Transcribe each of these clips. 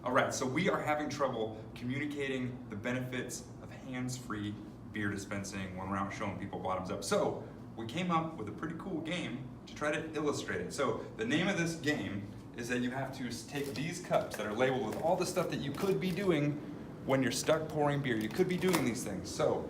All right, so we are having trouble communicating the benefits of hands-free beer dispensing when we're out showing people bottoms up. So we came up with a pretty cool game to try to illustrate it. So the name of this game is that you have to take these cups that are labeled with all the stuff that you could be doing when you're stuck pouring beer. You could be doing these things. So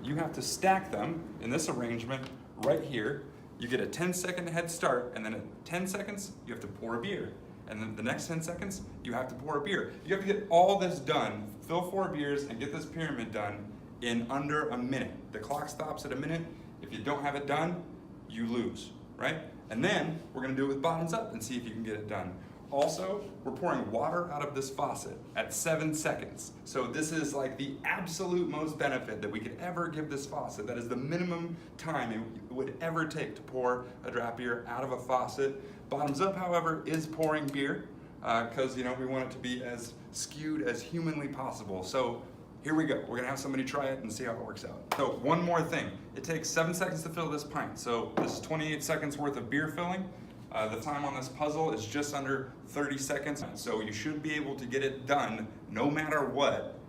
you have to stack them in this arrangement right here. You get a 10-second head start, and then at 10 seconds, you have to pour a beer. And then the next 10 seconds, you have to pour a beer. You have to get all this done, fill 4 beers, and get this pyramid done in under a minute. The clock stops at a minute. If you don't have it done, you lose, right? And then we're gonna do it with bottoms up and see if you can get it done. Also, we're pouring water out of this faucet at 7 seconds. So this is like the absolute most benefit that we could ever give this faucet. That is the minimum time it would ever take to pour a draft beer out of a faucet. Bottoms up, however, is pouring beer because we want it to be as skewed as humanly possible. So here we go. We're gonna have somebody try it and see how it works out. So one more thing. It takes 7 seconds to fill this pint. So this is 28 seconds worth of beer filling. The time on this puzzle is just under 30 seconds. So you should be able to get it done no matter what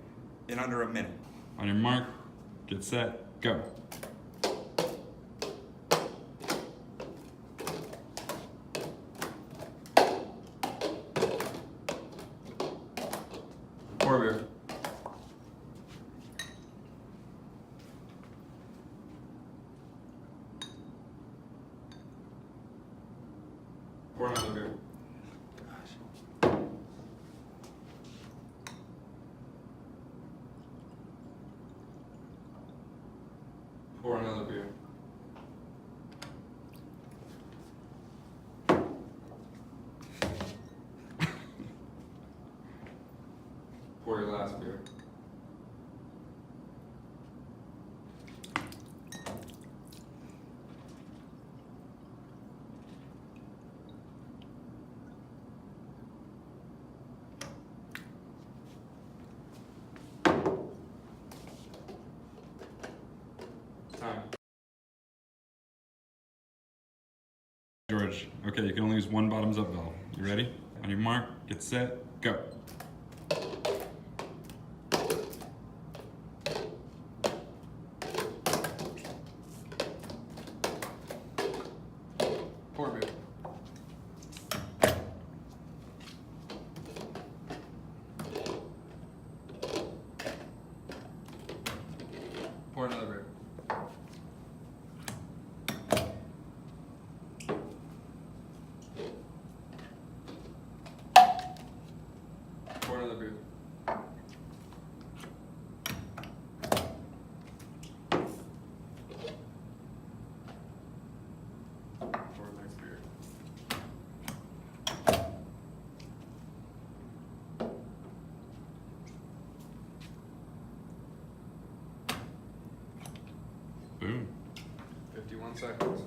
in under a minute. On your mark, get set, go. Pour beer. Pour another beer. Gosh. Pour another beer. Pour your last beer. Time. George, okay, you can only use one bottoms up valve. You ready? On your mark, get set, go. Pour beer. Pour another beer. Pour another beer. Pour the next beer. Boom. 51 seconds.